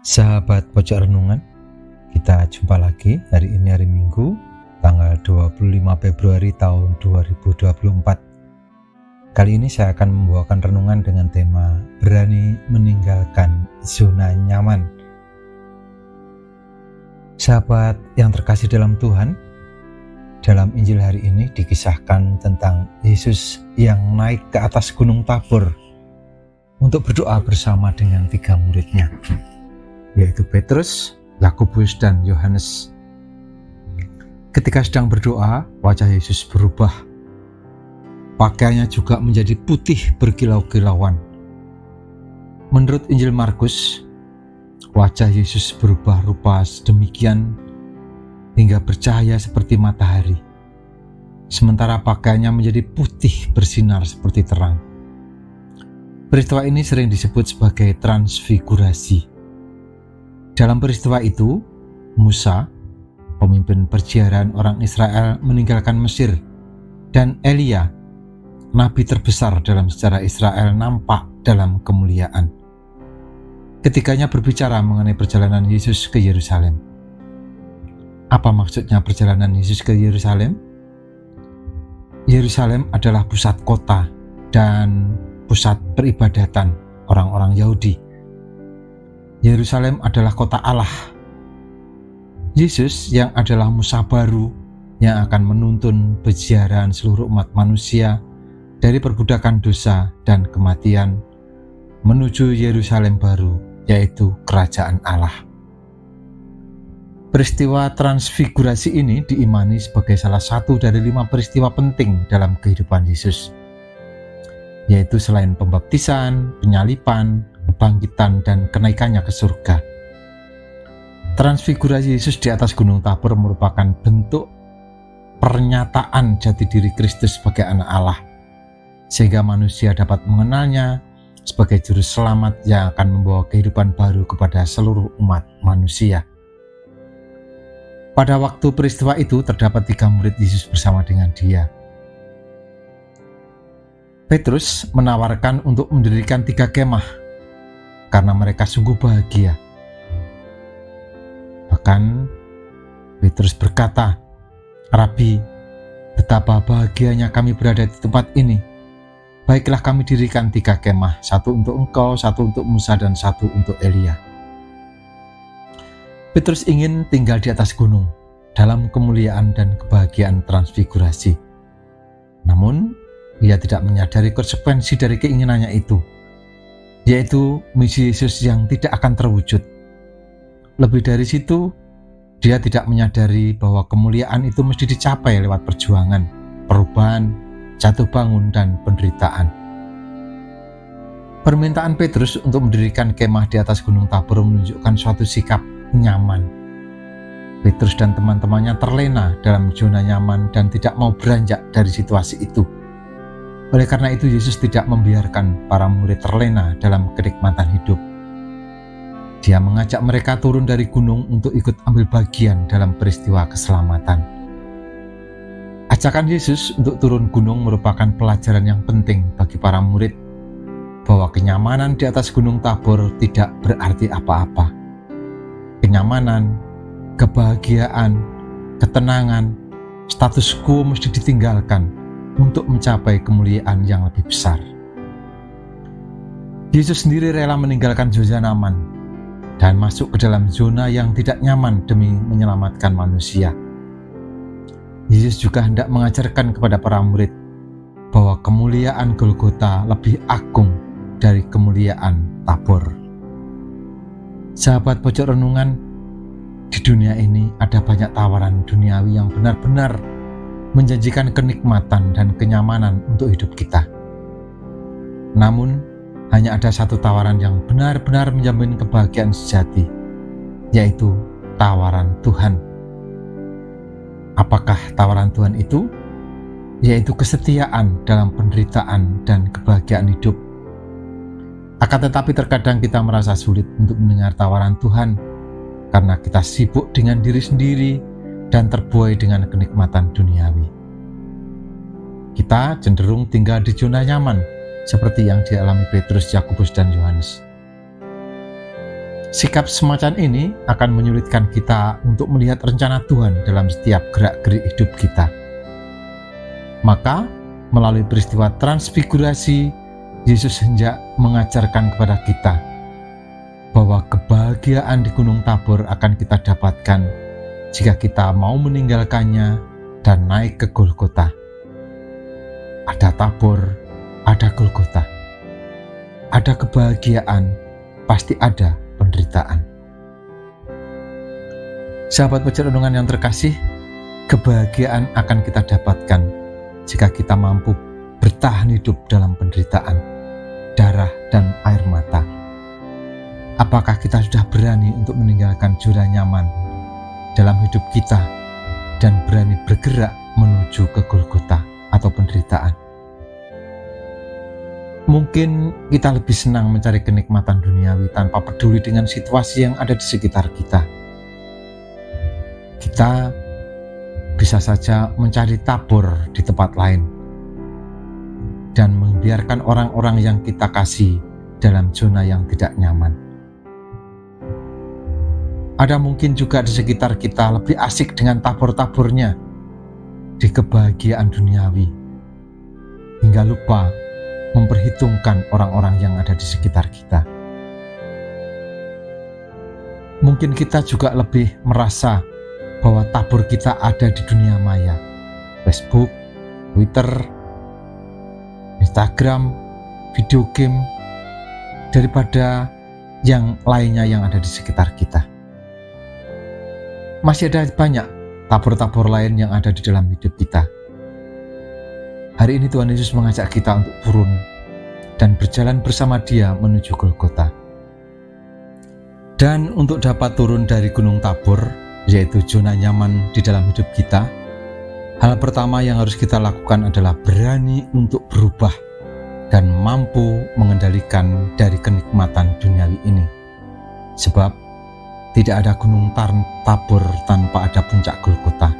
Sahabat Pojok Renungan, kita jumpa lagi hari ini hari Minggu, tanggal 25 Februari tahun 2024. Kali ini saya akan membawakan renungan dengan tema berani meninggalkan zona nyaman. Sahabat yang terkasih dalam Tuhan, dalam Injil hari ini dikisahkan tentang Yesus yang naik ke atas Gunung Tabor untuk berdoa bersama dengan 3 muridnya, yaitu Petrus, Yakobus, dan Yohanes. Ketika sedang berdoa, wajah Yesus berubah. Pakaiannya juga menjadi putih berkilau-kilauan. Menurut Injil Markus, wajah Yesus berubah rupa sedemikian hingga bercahaya seperti matahari, sementara pakaiannya menjadi putih bersinar seperti terang. Peristiwa ini sering disebut sebagai transfigurasi. Dalam peristiwa itu, Musa, pemimpin perjalanan orang Israel, meninggalkan Mesir, dan Elia, nabi terbesar dalam sejarah Israel, nampak dalam kemuliaan. Ketiganya berbicara mengenai perjalanan Yesus ke Yerusalem. Apa maksudnya perjalanan Yesus ke Yerusalem? Yerusalem adalah pusat kota dan pusat peribadatan orang-orang Yahudi. Yerusalem adalah kota Allah. Yesus yang adalah Musa baru yang akan menuntun peziarahan seluruh umat manusia dari perbudakan dosa dan kematian menuju Yerusalem baru, yaitu kerajaan Allah. Peristiwa transfigurasi ini diimani sebagai salah satu dari 5 peristiwa penting dalam kehidupan Yesus, yaitu selain pembaptisan, penyaliban, kebangkitan, dan kenaikannya ke surga. Transfigurasi Yesus di atas Gunung Tabor merupakan bentuk pernyataan jati diri Kristus sebagai anak Allah, sehingga manusia dapat mengenalnya sebagai juru selamat yang akan membawa kehidupan baru kepada seluruh umat manusia. Pada waktu peristiwa itu terdapat 3 murid Yesus bersama dengan dia. Petrus menawarkan untuk mendirikan 3 kemah karena mereka sungguh bahagia. Bahkan Petrus berkata, "Rabi, betapa bahagianya kami berada di tempat ini. Baiklah kami dirikan 3 kemah, 1 untuk engkau, 1 untuk Musa, dan 1 untuk Elia." Petrus ingin tinggal di atas gunung dalam kemuliaan dan kebahagiaan transfigurasi. Namun, ia tidak menyadari konsekuensi dari keinginannya itu, yaitu misi Yesus yang tidak akan terwujud. Lebih dari situ, dia tidak menyadari bahwa kemuliaan itu mesti dicapai lewat perjuangan, perubahan, jatuh bangun, dan penderitaan. Permintaan Petrus untuk mendirikan kemah di atas Gunung Tabor menunjukkan suatu sikap nyaman. Petrus dan teman-temannya terlena dalam zona nyaman dan tidak mau beranjak dari situasi itu. Oleh karena itu, Yesus tidak membiarkan para murid terlena dalam kenikmatan hidup. Dia mengajak mereka turun dari gunung untuk ikut ambil bagian dalam peristiwa keselamatan. Ajakan Yesus untuk turun gunung merupakan pelajaran yang penting bagi para murid, bahwa kenyamanan di atas Gunung Tabor tidak berarti apa-apa. Kenyamanan, kebahagiaan, ketenangan, status quo mesti ditinggalkan untuk mencapai kemuliaan yang lebih besar. Yesus sendiri rela meninggalkan zona nyaman dan masuk ke dalam zona yang tidak nyaman demi menyelamatkan manusia. Yesus juga hendak mengajarkan kepada para murid bahwa kemuliaan Golgota lebih agung dari kemuliaan Tabor. Sahabat Pojok Renungan, di dunia ini ada banyak tawaran duniawi yang benar-benar menjanjikan kenikmatan dan kenyamanan untuk hidup kita. Namun, hanya ada satu tawaran yang benar-benar menjamin kebahagiaan sejati, yaitu tawaran Tuhan. Apakah tawaran Tuhan itu? Yaitu kesetiaan dalam penderitaan dan kebahagiaan hidup. Akan tetapi terkadang kita merasa sulit untuk mendengar tawaran Tuhan karena kita sibuk dengan diri sendiri dan terbuai dengan kenikmatan duniawi. Kita cenderung tinggal di zona nyaman seperti yang dialami Petrus, Yakobus, dan Yohanes. Sikap semacam ini akan menyulitkan kita untuk melihat rencana Tuhan dalam setiap gerak-gerik hidup kita. Maka, melalui peristiwa transfigurasi, Yesus hendak mengajarkan kepada kita bahwa kebahagiaan di Gunung Tabor akan kita dapatkan jika kita mau meninggalkannya dan naik ke Golgota. Ada Tabor, ada Golgota. Ada kebahagiaan, pasti ada penderitaan. Sahabat Pojok Renungan yang terkasih, kebahagiaan akan kita dapatkan jika kita mampu bertahan hidup dalam penderitaan, darah dan air mata. Apakah kita sudah berani untuk meninggalkan zona nyaman dalam hidup kita dan berani bergerak menuju ke Golgota atau penderitaan? Mungkin kita lebih senang mencari kenikmatan duniawi tanpa peduli dengan situasi yang ada di sekitar kita. Kita bisa saja mencari tabor di tempat lain dan membiarkan orang-orang yang kita kasih dalam zona yang tidak nyaman. Ada mungkin juga di sekitar kita lebih asik dengan tabor-tabornya di kebahagiaan duniawi, hingga lupa memperhitungkan orang-orang yang ada di sekitar kita. Mungkin kita juga lebih merasa bahwa tabor kita ada di dunia maya, Facebook, Twitter, Instagram, video game, daripada yang lainnya yang ada di sekitar kita. Masih ada banyak tabor-tabor lain yang ada di dalam hidup kita. Hari ini Tuhan Yesus mengajak kita untuk turun dan berjalan bersama Dia menuju Golgota. Dan untuk dapat turun dari Gunung Tabor, yaitu zona nyaman di dalam hidup kita, hal pertama yang harus kita lakukan adalah berani untuk berubah dan mampu mengendalikan dari kenikmatan duniawi ini. Sebab tidak ada Gunung Tabor tanpa ada puncak Golgota.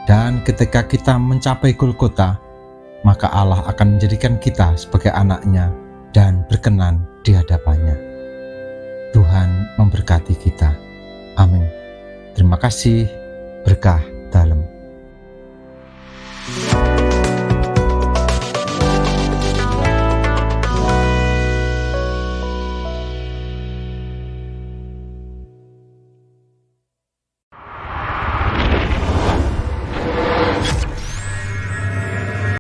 Dan ketika kita mencapai Golgota, maka Allah akan menjadikan kita sebagai anak-Nya dan berkenan di hadapan-Nya. Tuhan memberkati kita. Amin. Terima kasih. Berkah dalam.